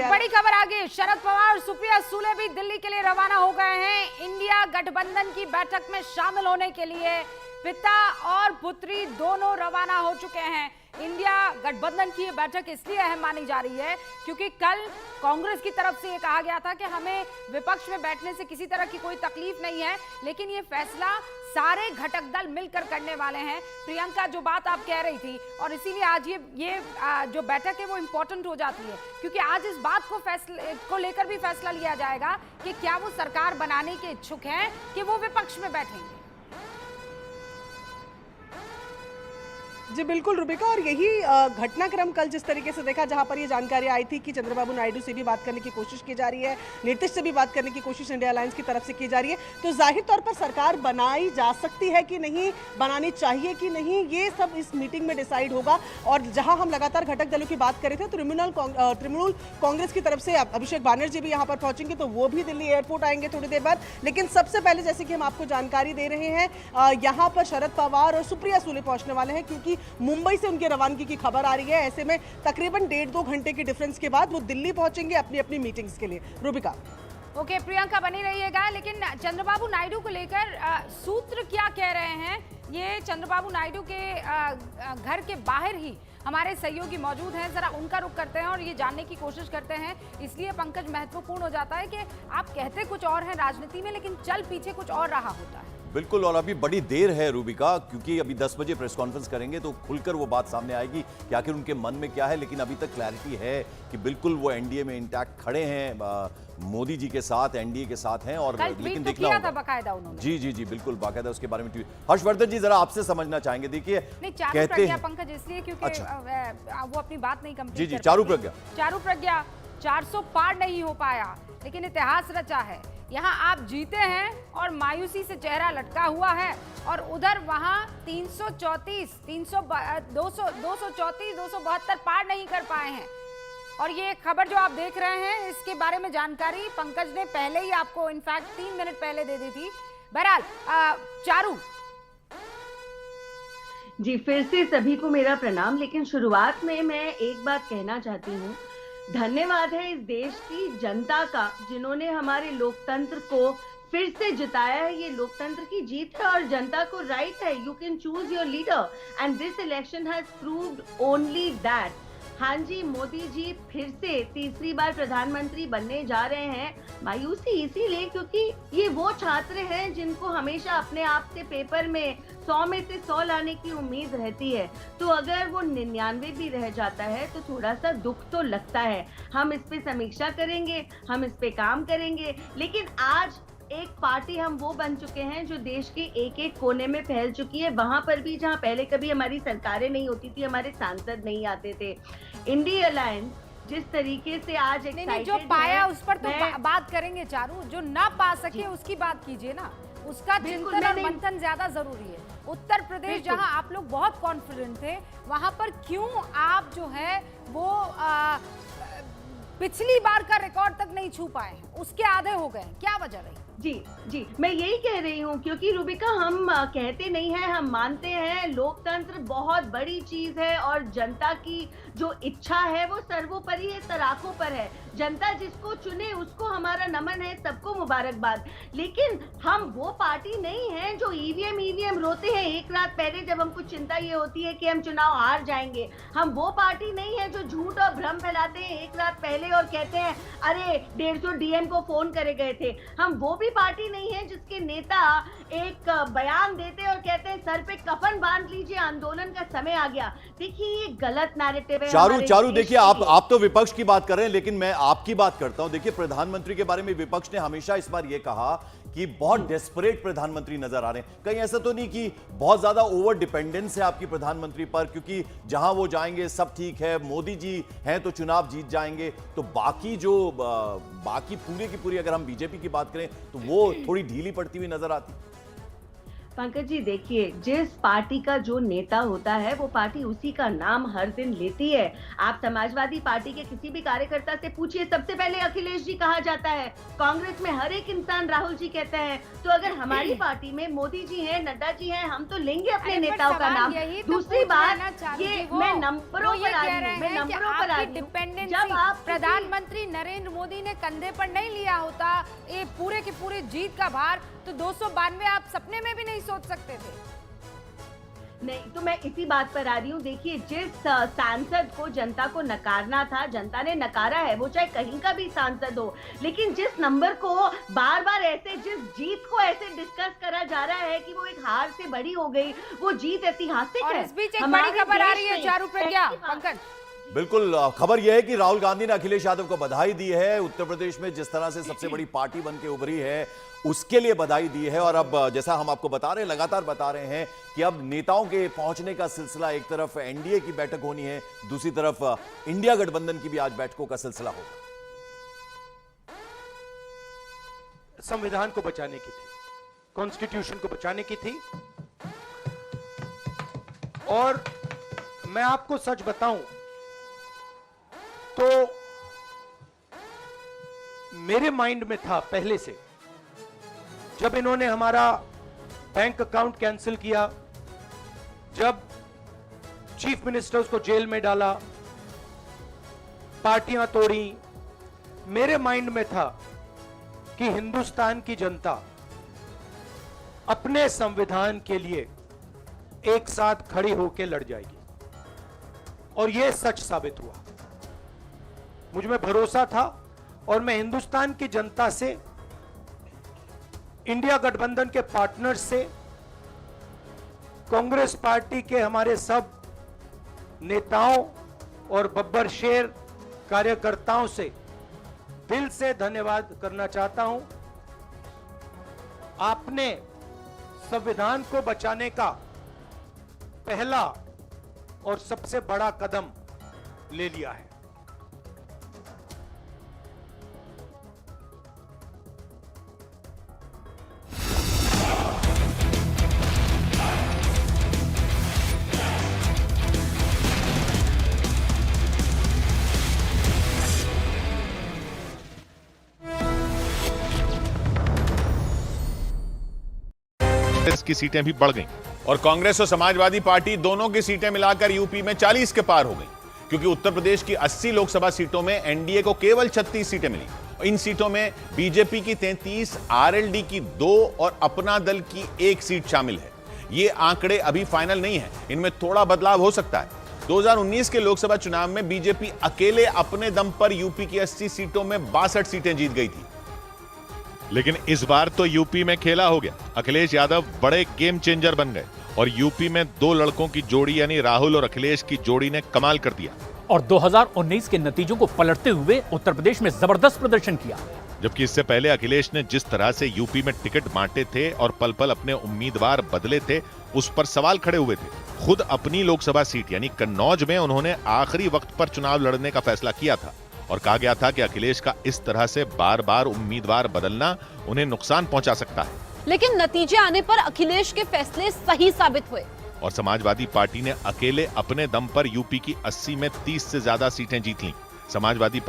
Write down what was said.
एक बड़ी खबर आ गई। शरद पवार और सुप्रिया सुले भी दिल्ली के लिए रवाना हो गए हैं। इंडिया गठबंधन की बैठक में शामिल होने के लिए पिता और पुत्री दोनों रवाना हो चुके हैं। इंडिया गठबंधन की ये बैठक इसलिए अहम मानी जा रही है क्योंकि कल कांग्रेस की तरफ से ये कहा गया था कि हमें विपक्ष में बैठने से किसी तरह की कोई तकलीफ नहीं है, लेकिन ये फैसला सारे घटक दल मिलकर करने वाले हैं। प्रियंका, जो बात आप कह रही थी, और इसीलिए आज ये जो बैठक है वो इम्पोर्टेंट हो जाती है क्योंकि आज इस बात को लेकर भी फैसला लिया जाएगा कि क्या वो सरकार बनाने के इच्छुक हैं कि वो विपक्ष में बैठेंगे। जी बिल्कुल रुबिका, और यही घटनाक्रम कल जिस तरीके से देखा, जहां पर ये जानकारी आई थी कि चंद्रबाबू नायडू से भी बात करने की कोशिश की जा रही है, नीतीश से भी बात करने की कोशिश इंडिया अलायंस की तरफ से की जा रही है, तो जाहिर तौर पर सरकार बनाई जा सकती है कि नहीं, बनानी चाहिए कि नहीं, ये सब इस मीटिंग में डिसाइड होगा। और जहां हम लगातार घटक दलों की बात कर रहे थे, तृणमूल कांग्रेस की तरफ से अभिषेक बैनर्जी भी यहाँ पर पहुंचेंगे, तो वो भी दिल्ली एयरपोर्ट आएंगे थोड़ी देर बाद। लेकिन सबसे पहले, जैसे कि हम आपको जानकारी दे रहे हैं, यहाँ पर शरद पवार और सुप्रिया सुले पहुंचने वाले हैं क्योंकि मुंबई से उनके रवानगी की खबर आ रही है। ऐसे में तकरीबन 1.5-2 घंटे की डिफरेंस के बाद वो दिल्ली पहुंचेंगे अपनी अपनी मीटिंग्स के लिए। रुबिका, ओके, प्रियंका बनी रहिएगा। लेकिन चंद्रबाबू नायडू को लेकर सूत्र क्या कह रहे हैं, ये चंद्रबाबू नायडू के घर के बाहर ही हमारे सहयोगी मौजूद हैं, जरा उनका रुख करते हैं और ये जानने की कोशिश करते हैं। इसलिए पंकज महत्वपूर्ण हो जाता है कि आप कहते कुछ और हैं राजनीति में, लेकिन चल पीछे कुछ और रहा होता है। बिल्कुल, और अभी बड़ी देर है रूबिका, क्योंकि अभी 10 बजे प्रेस कॉन्फ्रेंस करेंगे तो खुलकर वो बात सामने आएगी कि आखिर उनके मन में क्या है। लेकिन अभी तक क्लैरिटी है कि बिल्कुल वो एनडीए में इंटैक्ट खड़े हैं, मोदी जी के साथ, एनडीए के साथ हैं। और लेकिन देखना होगा बाकायदा उन्होंने। जी बिल्कुल, बाकायदा उसके बारे में हर्षवर्धन जी जरा आपसे समझना चाहेंगे। देखिए, कहते हैं पंकज इसलिए क्योंकि वो अपनी बात नहीं कंप्लीट जी चारू प्रज्ञा 400 पार नहीं हो पाया, लेकिन इतिहास रचा है। यहाँ आप जीते हैं और मायूसी से चेहरा लटका हुआ है, और उधर वहाँ 334, 272 पार नहीं कर पाए हैं। और ये खबर जो आप देख रहे हैं, इसके बारे में जानकारी पंकज ने पहले ही आपको इनफैक्ट 3 मिनट पहले दे दी थी। बहरहाल चारू जी, फिर से सभी को मेरा प्रणाम। लेकिन शुरुआत में मैं एक बात कहना चाहती हूँ, धन्यवाद है इस देश की जनता का जिन्होंने हमारे लोकतंत्र को फिर से जिताया है। ये लोकतंत्र की जीत है और जनता को राइट है, you can choose your leader and this election has proved only that. हाँ जी, मोदी जी फिर से तीसरी बार प्रधानमंत्री बनने जा रहे हैं। मायूसी इसीलिए क्योंकि ये वो छात्र हैं जिनको हमेशा अपने आप से पेपर में 100 में से 100 लाने की उम्मीद रहती है, तो अगर वो 99 भी रह जाता है तो थोड़ा सा दुख तो लगता है। हम इस पे समीक्षा करेंगे, हम इस पे काम करेंगे, लेकिन आज एक पार्टी हम वो बन चुके हैं जो देश के एक एक कोने में फैल चुकी है। वहां पर भी जहां पहले कभी हमारी सरकारें नहीं होती थी, हमारे सांसद नहीं आते थे, इंडिया अलायंस जिस तरीके से आज नहीं, जो पाया उस पर तो बात करेंगे चारू, जो ना पा सके उसकी बात कीजिए ना, उसका चिंतन और मंथन ज्यादा जरूरी है। उत्तर प्रदेश जहां आप लोग बहुत कॉन्फिडेंट थे, वहां पर क्यों आप जो है वो पिछली बार का रिकॉर्ड तक नहीं छू पाए हैं, उसके आधे हो गए, क्या वजह रही? जी मैं यही कह रही हूँ, क्योंकि रूबिका हम कहते नहीं हैं, हम मानते हैं लोकतंत्र बहुत बड़ी चीज है और जनता की जो इच्छा है वो सर्वोपरि है, सराखों पर है। जनता जिसको चुने उसको हमारा नमन है, सबको मुबारकबाद। लेकिन हम वो पार्टी नहीं है जो ईवीएम रोते हैं एक रात पहले जब हमको चिंता ये होती है कि हम चुनाव हार जाएंगे। हम वो पार्टी नहीं है जो झूठ और भ्रम फैलाते हैं एक रात पहले और कहते हैं अरे 150 डीएम को फोन करे गए थे। हम वो भी पार्टी नहीं है जिसके नेता एक बयान देते और कहते हैं सर पे कफन बांध लीजिए, आंदोलन का समय आ गया। देखिए, ये गलत नैरेटिव है। चारू देखिए, आप तो विपक्ष की बात कर रहे हैं, लेकिन मैं आपकी बात करता हूं। देखिए, प्रधानमंत्री के बारे में विपक्ष ने हमेशा इस बार यह कहा कि बहुत डेस्परेट प्रधानमंत्री नजर आ रहे हैं। कहीं ऐसा तो नहीं कि बहुत ज्यादा ओवर डिपेंडेंस है आपकी प्रधानमंत्री पर, क्योंकि जहां वो जाएंगे सब ठीक है, मोदी जी हैं तो चुनाव जीत जाएंगे, तो बाकी पूरी की पूरी अगर हम बीजेपी की बात करें तो वो थोड़ी ढीली पड़ती हुई नजर आती। पंकज जी देखिए, जिस पार्टी का जो नेता होता है वो पार्टी उसी का नाम हर दिन लेती है। आप समाजवादी पार्टी के किसी भी कार्यकर्ता से पूछिए, सबसे पहले अखिलेश जी कहा जाता है। कांग्रेस में हर एक इंसान राहुल जी कहते हैं। तो अगर हमारी पार्टी में मोदी जी हैं, नड्डा जी हैं, हम तो लेंगे अपने नेताओं का नाम। दूसरी बात, ये मैं नंबरों पर आ रही हूँ, मैं नंबरों पर आ रही हूँ। जब आप प्रधानमंत्री नरेंद्र मोदी ने कंधे पर नहीं लिया होता ये पूरे की पूरी जीत का भार, तो 292 आप सपने में भी नहीं सोच सकते थे। नहीं, तो मैं इसी बात पर आ रही हूँ। देखिए, जिस सांसद को जनता को नकारना था, जनता ने नकारा है, वो चाहे कहीं का भी सांसद हो। लेकिन जिस नंबर को बार बार ऐसे, जिस जीत को ऐसे डिस्कस करा जा रहा है कि वो एक हार से बड़ी हो गई, वो जीत ऐतिहासिक है। और इस बीच एक बड़ी खबर आ रही है चारू प्रज्ञा, पंकज। बिल्कुल, खबर यह है कि राहुल गांधी ने अखिलेश यादव को बधाई दी है। उत्तर प्रदेश में जिस तरह से सबसे बड़ी पार्टी बन के उभरी है उसके लिए बधाई दी है। और अब जैसा हम आपको बता रहे हैं, लगातार बता रहे हैं कि अब नेताओं के पहुंचने का सिलसिला, एक तरफ एनडीए की बैठक होनी है, दूसरी तरफ इंडिया गठबंधन की भी आज बैठकों का सिलसिला होगा। संविधान को बचाने की थी, कॉन्स्टिट्यूशन को बचाने की थी। और मैं आपको सच बताऊं तो मेरे माइंड में था पहले से, जब इन्होंने हमारा बैंक अकाउंट कैंसिल किया, जब चीफ मिनिस्टर्स को जेल में डाला, पार्टियां तोड़ी, मेरे माइंड में था कि हिंदुस्तान की जनता अपने संविधान के लिए एक साथ खड़ी होकर लड़ जाएगी। और यह सच साबित हुआ। मुझ में भरोसा था और मैं हिंदुस्तान की जनता से, इंडिया गठबंधन के पार्टनर्स से, कांग्रेस पार्टी के हमारे सब नेताओं और बब्बर शेर कार्यकर्ताओं से दिल से धन्यवाद करना चाहता हूं। आपने संविधान को बचाने का पहला और सबसे बड़ा कदम ले लिया है। कांग्रेस की सीटें भी बढ़ गईं और कांग्रेस और समाजवादी पार्टी दोनों की सीटें मिलाकर यूपी में 40 के पार हो गईं, क्योंकि उत्तर प्रदेश की 80 लोकसभा सीटों में एनडीए को केवल 36 सीटें मिली। इन सीटों में बीजेपी की 33, आरएलडी की 2 और अपना दल की 1 सीट शामिल है। ये आंकड़े अभी फाइनल नहीं है, इनमें थोड़ा बदलाव हो सकता है। 2019 के लोकसभा चुनाव में बीजेपी अकेले अपने दम पर यूपी की 80 सीटों में 62 सीटें जीत गई थी। लेकिन इस बार तो यूपी में खेला हो गया। अखिलेश यादव बड़े गेम चेंजर बन गए और यूपी में 2 लड़कों की जोड़ी यानी राहुल और अखिलेश की जोड़ी ने कमाल कर दिया और 2019 के नतीजों को पलटते हुए उत्तर प्रदेश में जबरदस्त प्रदर्शन किया। जबकि इससे पहले अखिलेश ने जिस तरह से यूपी में टिकट बांटे थे और पल पल अपने उम्मीदवार बदले थे, उस पर सवाल खड़े हुए थे। खुद अपनी लोकसभा सीट यानी कन्नौज में उन्होंने आखिरी वक्त पर चुनाव लड़ने का फैसला किया था और कहा गया था कि अखिलेश का इस तरह से बार बार उम्मीदवार बदलना उन्हें नुकसान पहुंचा सकता है। लेकिन नतीजे आने पर अखिलेश के फैसले सही साबित हुए और समाजवादी पार्टी ने अकेले अपने दम पर यूपी की 80 में 30 से ज्यादा सीटें जीत लीं। समाजवादी